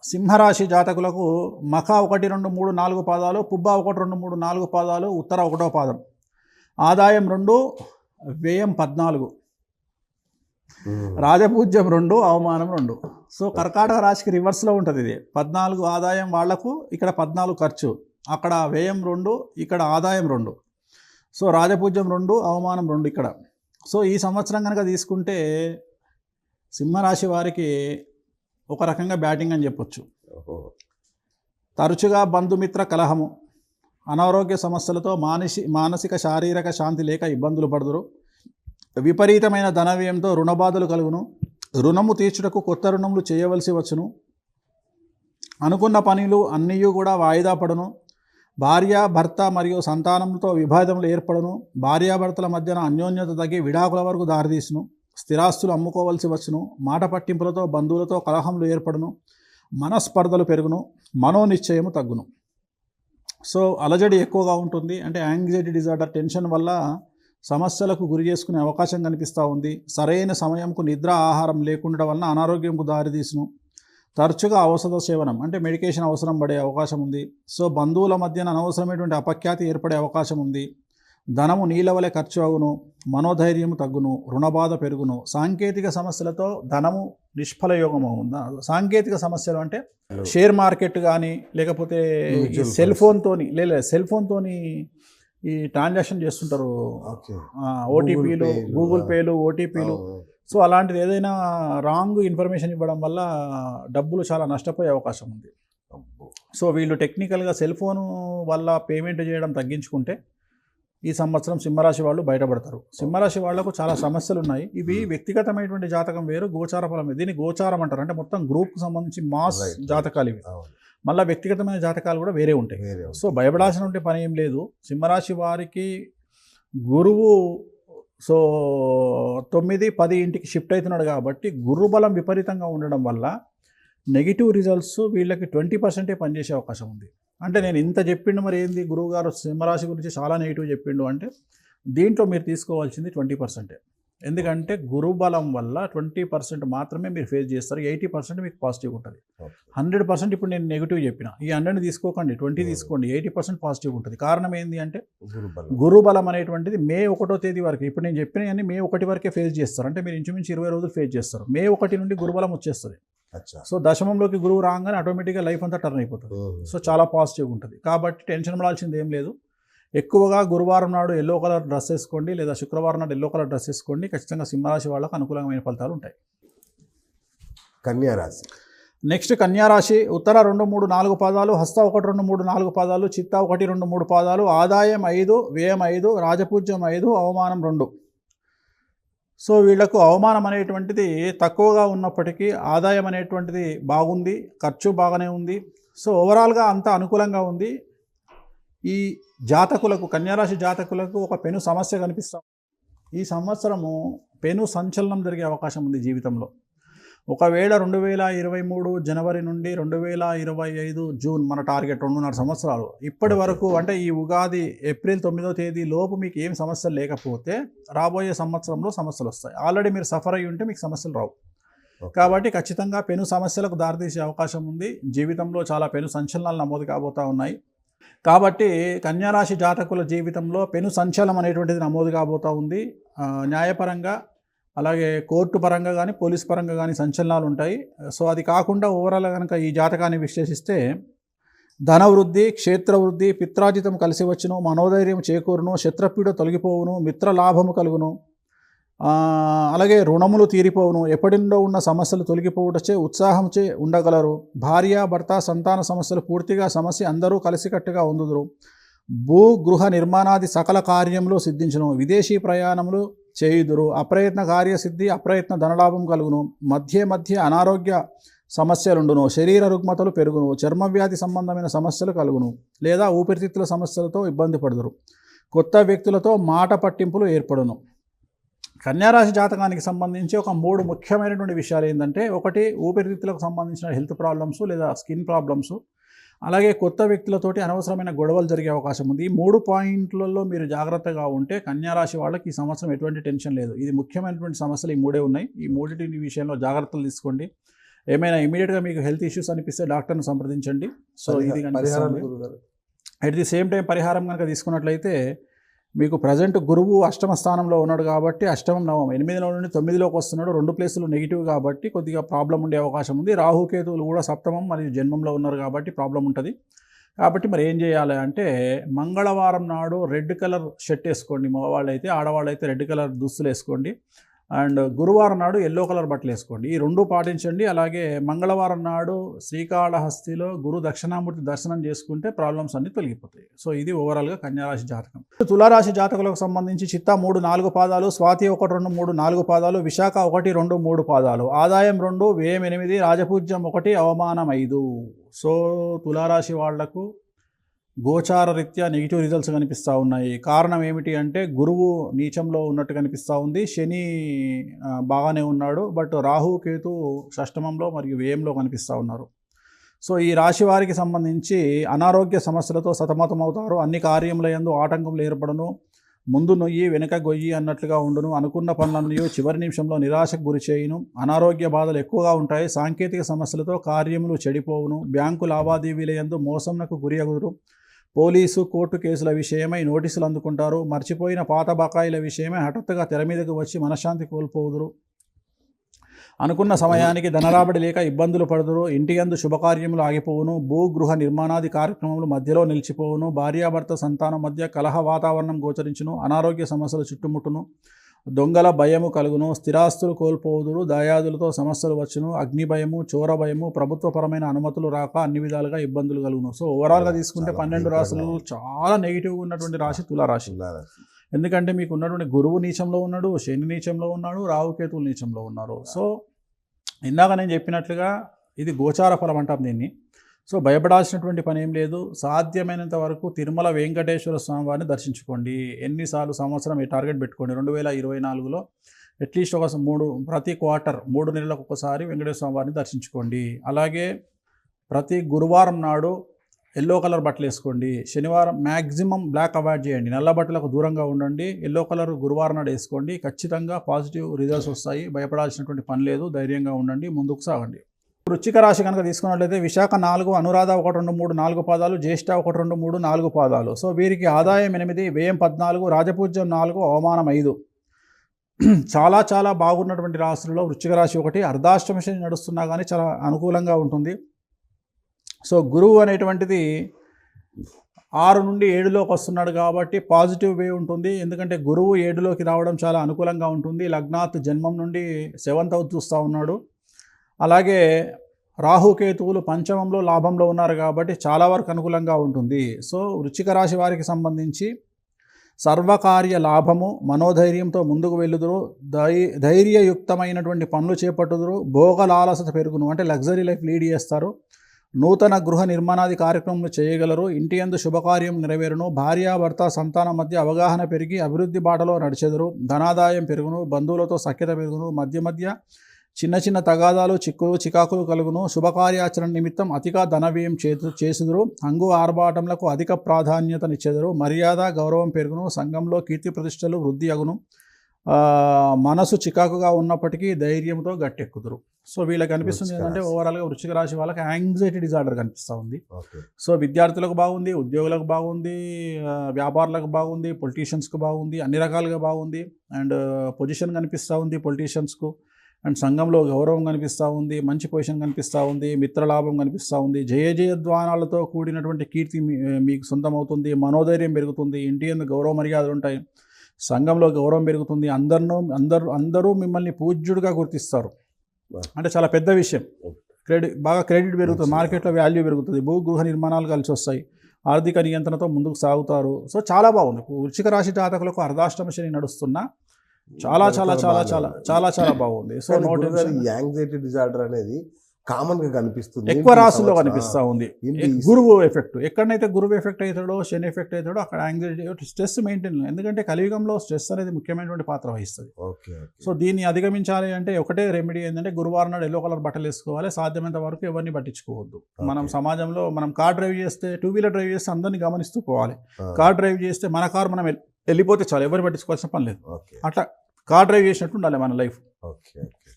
సింహరాశి జాతకులకు మఖ 1, 2, 3, 4 పాదాలు, పుబ్బ 1, 2, 3, 4 పాదాలు, ఉత్తర 1వ పాదం, ఆదాయం 2, వ్యయం 14, రాజపూజ్యం 2, అవమానం 2. సో కర్కాటక రాశికి రివర్స్లో ఉంటుంది. ఇది 14 ఆదాయం వాళ్లకు, ఇక్కడ 14 ఖర్చు, అక్కడ వ్యయం 2, ఇక్కడ ఆదాయం 2. సో రాజపూజ్యం 2, అవమానం 2 ఇక్కడ. సో ఈ సంవత్సరం కనుక తీసుకుంటే సింహరాశి వారికి ఒక రకంగా బ్యాటింగ్ అని చెప్పొచ్చు. తరచుగా బంధుమిత్ర కలహము, అనారోగ్య సమస్యలతో మానసిక శారీరక శాంతి లేక ఇబ్బందులు పడుదురు. విపరీతమైన ధన వ్యయంతో రుణబాధలు కలుగును. రుణము తీర్చుటకు కొత్త రుణములు చేయవలసి వచ్చును. అనుకున్న పనులు అన్నీ కూడా వాయిదా పడును. భార్య భర్త మరియు సంతానంతో విభేదములు ఏర్పడును. భార్యాభర్తల మధ్యన అన్యోన్యత తగ్గి విడాకుల వరకు దారితీసును. స్థిరాస్తులు అమ్ముకోవలసి వచ్చును. మాట పట్టింపులతో బంధువులతో కలహములు ఏర్పడును. మనస్పర్ధలు పెరుగును. మనోనిశ్చయము తగ్గును. సో అలజడి ఎక్కువగా ఉంటుంది. అంటే యాంగ్జైటీ డిజార్డర్, టెన్షన్ వల్ల సమస్యలకు గురి చేసుకునే అవకాశం కనిపిస్తూ ఉంది. సరైన సమయంకు నిద్ర ఆహారం లేకుండా వలన అనారోగ్యంకు దారితీసును. తరచుగా ఔషధ సేవనం, అంటే మెడికేషన్ అవసరం పడే అవకాశం ఉంది. సో బంధువుల మధ్యన అనవసరమైనటువంటి అపఖ్యాతి ఏర్పడే అవకాశం ఉంది. ధనము నీలవలే ఖర్చు అవును. మనోధైర్యము తగ్గును. రుణబాధ పెరుగును. సాంకేతిక సమస్యలతో ధనము నిష్ఫలయోగం అవును. సాంకేతిక సమస్యలు అంటే షేర్ మార్కెట్ కానీ, లేకపోతే సెల్ ఫోన్తోని ఈ ట్రాన్సాక్షన్ చేస్తుంటారు. ఓటీపీలు, గూగుల్ పేలు, ఓటీపీలు. సో అలాంటిది ఏదైనా రాంగ్ ఇన్ఫర్మేషన్ ఇవ్వడం వల్ల డబ్బులు చాలా నష్టపోయే అవకాశం ఉంది. సో వీళ్ళు టెక్నికల్గా సెల్ ఫోను వల్ల పేమెంట్ చేయడం తగ్గించుకుంటే ఈ సంవత్సరం సింహరాశి వాళ్ళు బయటపడతారు. సింహరాశి వాళ్లకు చాలా సమస్యలు ఉన్నాయి. ఇవి వ్యక్తిగతమైనటువంటి జాతకం వేరు, గోచార ఫలం వేరు. దీన్ని గోచారం అంటారు. అంటే మొత్తం గ్రూప్కి సంబంధించి మాస్ జాతకాలు ఇవి. మళ్ళీ వ్యక్తిగతమైన జాతకాలు కూడా వేరే ఉంటాయి. సో భయపడాల్సిన పని ఏం లేదు. సింహరాశి వారికి గురువు 9, 10 ఇంటికి షిఫ్ట్ అవుతున్నాడు కాబట్టి గురుబలం విపరీతంగా ఉండడం వల్ల నెగిటివ్ రిజల్ట్స్ వీళ్ళకి 20% పనిచేసే అవకాశం ఉంది. అంటే నేను ఇంత చెప్పిండు, మరి ఏంది గురువుగారు సింహరాశి గురించి చాలా నెగిటివ్ చెప్పిండు అంటే దీంట్లో మీరు తీసుకోవాల్సింది 20%. ఎందుకంటే గురుబలం వల్ల 20% మాత్రమే మీరు ఫేస్ చేస్తారు. 80% మీకు పాజిటివ్ ఉంటుంది. 100% ఇప్పుడు నేను నెగిటివ్ చెప్పిన, ఈ 100 తీసుకోకండి, 20 తీసుకోండి, 80% పాజిటివ్ ఉంటుంది. కారణం ఏంటి అంటే గురుబలం అనేటువంటిది మే 1వ తేదీ వరకు, ఇప్పుడు నేను చెప్పినవన్నీ మే 1 వరకే ఫేస్ చేస్తారు. అంటే మీరు ఇంచుమించు 20 రోజులు ఫేస్ చేస్తారు. మే 1 నుండి గురుబలం వచ్చేస్తుంది. సో దశమంలోకి గురువు రాగానే ఆటోమేటిక్గా లైఫ్ అంతా టర్న్ అయిపోతుంది. సో చాలా పాజిటివ్గా ఉంటుంది. కాబట్టి టెన్షన్ పడాల్సింది ఏం లేదు. ఎక్కువగా గురువారం నాడు ఎల్లో కలర్ డ్రెస్ వేసుకోండి, లేదా శుక్రవారం నాడు ఎల్లో కలర్ డ్రెస్ వేసుకోండి. ఖచ్చితంగా సింహరాశి వాళ్ళకు అనుకూలమైన ఫలితాలు ఉంటాయి. కన్యారాశి. నెక్స్ట్ కన్యారాశి. ఉత్తర 2, 3, 4 పాదాలు, హస్త 1, 2, 3, 4 పాదాలు, చిత్త 1, 2, 3 పాదాలు, ఆదాయం 5, వ్యయం 5, రాజపూజ్యం 5, అవమానం 2. సో వీళ్లకు అవమానం అనేటువంటిది తక్కువగా ఉన్నప్పటికీ ఆదాయం అనేటువంటిది బాగుంది, ఖర్చు బాగానే ఉంది. సో ఓవరాల్గా అంతా అనుకూలంగా ఉంది. ఈ జాతకులకు, కన్యారాశి జాతకులకు ఒక పెను సమస్య కనిపిస్తాం. ఈ సంవత్సరము పెను సంచలనం జరిగే అవకాశం ఉంది జీవితంలో. ఒకవేళ 2023 జనవరి నుండి 2025 జూన్ మన టార్గెట్ 2.5 సంవత్సరాలు ఇప్పటి వరకు, అంటే ఈ ఉగాది ఏప్రిల్ 9వ తేదీ లోపు మీకు ఏం సమస్యలు లేకపోతే రాబోయే సంవత్సరంలో సమస్యలు వస్తాయి. ఆల్రెడీ మీరు సఫర్ అయ్యి ఉంటే మీకు సమస్యలు రావు. కాబట్టి ఖచ్చితంగా పెను సమస్యలకు దారితీసే అవకాశం ఉంది. జీవితంలో చాలా పెను సంచలనాలు నమోదు కాబోతూ ఉన్నాయి. కాబట్టి కన్యారాశి జాతకుల జీవితంలో పెను సంచలనం అనేటువంటిది నమోదు కాబోతూ ఉంది. న్యాయపరంగా, అలాగే కోర్టు పరంగా కానీ, పోలీస్ పరంగా కానీ సంచలనాలు ఉంటాయి. సో అది కాకుండా ఓవరాల్ కనుక ఈ జాతకాన్ని విశ్లేషిస్తే ధనవృద్ధి, క్షేత్రవృద్ధి, పిత్రాజితం కలిసి వచ్చును, మనోధైర్యం చేకూరును, శత్రుపీడ తొలగిపోవును, మిత్రలాభము కలుగును, అలాగే రుణములు తీరిపోవును, ఎప్పటిలో ఉన్న సమస్యలు తొలగిపోవటచే ఉత్సాహంచే ఉండగలరు. భార్య భర్త సంతాన సమస్యలు పూర్తిగా సమస్య అందరూ కలిసికట్టుగా ఉందుదురు. భూ గృహ నిర్మాణాది సకల కార్యములు సిద్ధించును. విదేశీ ప్రయాణములు చేయుదురు. అప్రయత్న కార్యసిద్ధి, అప్రయత్న ధనలాభం కలుగును. మధ్య అనారోగ్య సమస్యలుండును. శరీర రుగ్మతలు పెరుగును. చర్మవ్యాధి సంబంధమైన సమస్యలు కలుగును, లేదా ఊపిరితిత్తుల సమస్యలతో ఇబ్బంది పడుదురు. కొత్త వ్యక్తులతో మాట పట్టింపులు ఏర్పడును. కన్యారాశి జాతకానికి సంబంధించి ఒక 3 ముఖ్యమైనటువంటి విషయాలు ఏంటంటే, ఒకటి ఊపిరితిత్తులకు సంబంధించిన హెల్త్ ప్రాబ్లమ్స్ లేదా స్కిన్ ప్రాబ్లమ్స్, అలాగే కొత్త వ్యక్తులతోటి అనవసరమైన గొడవలు జరిగే అవకాశం ఉంది. ఈ 3 పాయింట్లలో మీరు జాగ్రత్తగా ఉంటే కన్యారాశి వాళ్ళకి ఈ సంవత్సరం ఎటువంటి టెన్షన్ లేదు. ఇది ముఖ్యమైనటువంటి సమస్యలు ఈ 3 ఉన్నాయి. ఈ 3 విషయంలో జాగ్రత్తలు తీసుకోండి. ఏమైనా ఇమీడియట్గా మీకు హెల్త్ ఇష్యూస్ అనిపిస్తే డాక్టర్ని సంప్రదించండి. సో ఇది పరిహారం గురుగారు. అట్ ది సేమ్ టైం పరిహారం కనుక తీసుకున్నట్లయితే మీకు ప్రజెంట్ గురువు అష్టమ స్థానంలో ఉన్నాడు కాబట్టి అష్టమం నవమం 8లో నుండి 9లోకి వస్తున్నాడు. 2 ప్లేసులు నెగిటివ్ కాబట్టి కొద్దిగా ప్రాబ్లం ఉండే అవకాశం ఉంది. రాహుకేతువులు కూడా సప్తమం మరియు జన్మంలో ఉన్నారు కాబట్టి ప్రాబ్లం ఉంటుంది. కాబట్టి మరి ఏం చేయాలి అంటే మంగళవారం నాడు రెడ్ కలర్ షర్ట్ వేసుకోండి మగవాళ్ళైతే, ఆడవాళ్ళైతే రెడ్ కలర్ దుస్తులు వేసుకోండి. అండ్ గురువారం నాడు ఎల్లో కలర్ బట్టలు వేసుకోండి. ఈ 2 పాటించండి. అలాగే మంగళవారం నాడు శ్రీకాళహస్తిలో గురు దక్షిణామూర్తి దర్శనం చేసుకుంటే ప్రాబ్లమ్స్ అన్నీ తొలగిపోతాయి. సో ఇది ఓవరాల్గా కన్యారాశి జాతకం. తులారాశి జాతకులకు సంబంధించి చిత్తా 3 4 పాదాలు, స్వాతి 1 2 3 4 పాదాలు, విశాఖ 1 2 3 పాదాలు, ఆదాయం 2, వ్యయం 8, రాజపూజ్యం 1, అవమానం 5. సో తులారాశి వాళ్లకు గోచార రీత్యా నెగిటివ్ రిజల్ట్స్ కనిపిస్తూ ఉన్నాయి. కారణం ఏమిటి అంటే గురువు నీచంలో ఉన్నట్టు కనిపిస్తూ ఉంది, శని బాగానే ఉన్నాడు, బట్ రాహు కేతు షష్టమంలో మరియు వ్యయంలో కనిపిస్తూ ఉన్నారు. సో ఈ రాశి వారికి సంబంధించి అనారోగ్య సమస్యలతో సతమతమవుతారు. అన్ని కార్యముల యందు ఆటంకములు ఏర్పడను, ముందు నొయ్యి వెనుక గొయ్యి అన్నట్లుగా ఉండును, అనుకున్న పనులన్నీ చివరి నిమిషంలో నిరాశకు గురి చేయును, అనారోగ్య బాధలు ఎక్కువగా ఉంటాయి, సాంకేతిక సమస్యలతో కార్యములు చెడిపోవును, బ్యాంకు లావాదేవీల యందు మోసంనకు గురి అగుదురు, పోలీసు కోర్టు కేసుల విషయమై నోటీసులు అందుకుంటారు, మర్చిపోయిన పాత బకాయిల విషయమై హఠాత్తుగా తెర మీదకు వచ్చి మనశ్శాంతి కోల్పోదురు, అనుకున్న సమయానికి ధనరాబడి లేక ఇబ్బందులు పడుదురు, ఇంటి యందు శుభకార్యములు ఆగిపోవును, భూగృహ నిర్మాణాది కార్యక్రమములు మధ్యలో నిలిచిపోవును, భార్యాభర్త సంతానం మధ్య కలహ వాతావరణం గోచరించును, అనారోగ్య సమస్యలు చుట్టుముట్టును, దొంగల భయము కలుగును, స్థిరాస్తులు కోల్పోదురు, దాయాదులతో సమస్యలు వచ్చును, అగ్ని భయము, చోర భయము, ప్రభుత్వపరమైన అనుమతులు రాక అన్ని విధాలుగా ఇబ్బందులు కలుగును. సో ఓవరాల్గా తీసుకుంటే 12 రాశులు చాలా నెగిటివ్గా ఉన్నటువంటి రాశి తులారాశి. ఎందుకంటే మీకు ఉన్నటువంటి గురువు నీచంలో ఉన్నాడు, శని నీచంలో ఉన్నాడు, రాహుకేతువులు నీచంలో ఉన్నారు. సో ఇందాక నేను చెప్పినట్లుగా ఇది గోచార ఫలం అంటాం దీన్ని. సో భయపడాల్సినటువంటి పని ఏం లేదు. సాధ్యమైనంత వరకు తిరుమల వెంకటేశ్వర స్వామి వారిని దర్శించుకోండి. ఎన్నిసార్లు సంవత్సరం ఈ టార్గెట్ పెట్టుకోండి. 2024లో అట్లీస్ట్ ప్రతి క్వార్టర్ 3 నెలలకు ఒకసారి వెంకటేశ్వర స్వామి వారిని దర్శించుకోండి. అలాగే ప్రతి గురువారం నాడు ఎల్లో కలర్ బట్టలు వేసుకోండి. శనివారం మ్యాక్సిమం బ్లాక్ అవాయిడ్ చేయండి, నల్ల బట్టలకు దూరంగా ఉండండి. ఎల్లో కలర్ గురువారం నాడు వేసుకోండి. ఖచ్చితంగా పాజిటివ్ రిజల్ట్స్ వస్తాయి. భయపడాల్సినటువంటి పని లేదు. ధైర్యంగా ఉండండి, ముందుకు సాగండి. వృశ్చిక రాశి కనుక తీసుకున్నట్లయితే విశాఖ 4, అనురాధ 1 2 3 4 పాదాలు, జ్యేష్ఠ 1 2 3 4 పాదాలు. సో వీరికి ఆదాయం 8, వ్యయం 14, రాజపూజ్యం 4, అవమానం 5. చాలా చాలా బాగున్నటువంటి రాశులలో వృశ్చిక రాశి ఒకటి. అర్ధాష్టమ శని నడుస్తున్నా కానీ చాలా అనుకూలంగా ఉంటుంది. సో గురువు అనేటువంటిది 6 నుండి 7లోకి వస్తున్నాడు కాబట్టి పాజిటివ్ వే ఉంటుంది. ఎందుకంటే గురువు 7లోకి రావడం చాలా అనుకూలంగా ఉంటుంది. లగ్నాత్ జన్మం నుండి 7th హౌస్ చూస్తూ ఉన్నాడు. అలాగే రాహుకేతువులు పంచమంలో లాభంలో ఉన్నారు కాబట్టి చాలా వరకు అనుకూలంగా ఉంటుంది. సో వృశ్చిక రాశి వారికి సంబంధించి సర్వకార్య లాభము, మనోధైర్యంతో ముందుకు వెళ్ళుదురు, ధైర్యయుక్తమైనటువంటి పనులు చేపట్టుదురు, భోగలాలసత పెరుగును, అంటే లగ్జరీ లైఫ్ లీడ్ చేస్తారు, నూతన గృహ నిర్మాణాది కార్యక్రమాలు చేయగలరు, ఇంటి యందు శుభకార్యం నెరవేరును, భార్యాభర్త సంతానం మధ్య అవగాహన పెరిగి అభివృద్ధి బాటలో నడిచెదరు, ధనాదాయం పెరుగును, బంధువులతో సఖ్యత పెరుగును, మధ్య చిన్న చిన్న తగాదాలు, చిక్కులు చికాకులు కలుగును, శుభకార్యాచరణ నిమిత్తం అతిగా ధన వ్యయం చేసుదురు, హంగు ఆర్భాటములకు అధిక ప్రాధాన్యతనిచ్చెదరు, మర్యాద గౌరవం పెరుగును, సంఘంలో కీర్తి ప్రతిష్టలు వృద్ధి అగును, మనసు చికాకుగా ఉన్నప్పటికీ ధైర్యంతో గట్టెక్కుదురు. సో వీళ్ళకి కనిపిస్తుంది ఏంటంటే ఓవరాల్గా వృశ్చిక రాశి వాళ్ళకి యాంగ్జైటీ డిజార్డర్ కనిపిస్తూ ఉంది. సో విద్యార్థులకు బాగుంది, ఉద్యోగులకు బాగుంది, వ్యాపారులకు బాగుంది, పొలిటీషియన్స్కు బాగుంది, అన్ని రకాలుగా బాగుంది. అండ్ పొజిషన్ కనిపిస్తూ ఉంది పొలిటీషియన్స్కు. అండ్ సంఘంలో గౌరవం కనిపిస్తూ ఉంది, మంచి పొజిషన్ కనిపిస్తూ ఉంది, మిత్రలాభం కనిపిస్తూ ఉంది, జయజయధ్వానాలతో కూడినటువంటి కీర్తి మీకు సొంతమవుతుంది, మనోధైర్యం పెరుగుతుంది, ఇంటి యందు గౌరవ మర్యాదలు ఉంటాయి, సంఘంలో గౌరవం పెరుగుతుంది, అందరూ మిమ్మల్ని పూజ్యుడిగా గుర్తిస్తారు. అంటే చాలా పెద్ద విషయం. బాగా క్రెడిట్ పెరుగుతుంది, మార్కెట్లో వాల్యూ పెరుగుతుంది, భూగృహ నిర్మాణాలు కలిసి వస్తాయి, ఆర్థిక నియంత్రణతో ముందుకు సాగుతారు. సో చాలా బాగుంది. వృశ్చిక రాశి జాతకులకు అర్ధాష్టమ శని నడుస్తున్నా చాలా చాలా చాలా చాలా చాలా చాలా బాగుంది. సో యాంగ్జైటీ డిజార్డర్ అనేది కామన్ గా కనిపిస్తుంది, ఎక్కువ రాశుల్లో కనిపిస్తూ ఉంది. గురువు ఎఫెక్ట్ ఎక్కడైతే గురువు ఎఫెక్ట్ అవుతాడో, శని ఎఫెక్ట్ అవుతాడో అక్కడ యాంగ్జైటీ, స్ట్రెస్ మెయింటైన్. ఎందుకంటే కలియుగంలో స్ట్రెస్ అనేది ముఖ్యమైనటువంటి పాత్ర వహిస్తుంది. సో దీన్ని అధిగమించాలి అంటే ఒకటే రెమెడీ ఏంటంటే గురువారం నాడు ఎల్లో కలర్ బట్టలు వేసుకోవాలి. సాధ్యమైనంత వరకు ఎవరిని పట్టించుకోవద్దు. మనం సమాజంలో మనం కార్ డ్రైవ్ చేస్తే, 2-వీలర్ డ్రైవ్ చేస్తే అందరినీ గమనిస్తూ పోవాలి. కార్ డ్రైవ్ చేస్తే మన కార్ మనం వెళ్ళిపోతే చాలు, ఎవరు పట్టించుకోవాల్సిన పని లేదు. అట్లా కార్ డ్రైవ్ చేసినట్టు ఉండాలి మన లైఫ్.